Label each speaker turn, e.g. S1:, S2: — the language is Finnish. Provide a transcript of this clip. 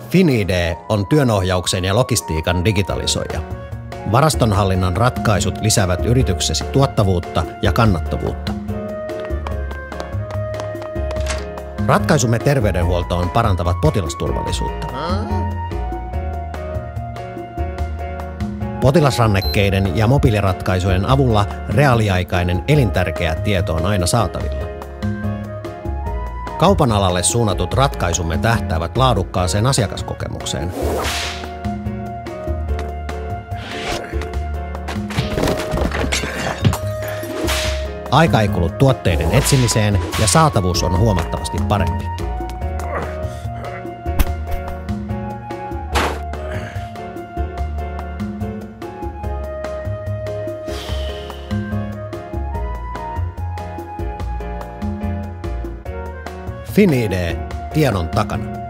S1: FinID on työnohjauksen ja logistiikan digitalisoija. Varastonhallinnan ratkaisut lisäävät yrityksesi tuottavuutta ja kannattavuutta. Ratkaisumme terveydenhuoltoon parantavat potilasturvallisuutta. Potilasrannekkeiden ja mobiiliratkaisujen avulla reaaliaikainen elintärkeä tieto on aina saatavilla. Kaupan alalle suunnatut ratkaisumme tähtäävät laadukkaaseen asiakaskokemukseen. Aika ei kulu tuotteiden etsimiseen ja saatavuus on huomattavasti parempi. FinID, tiedon takana.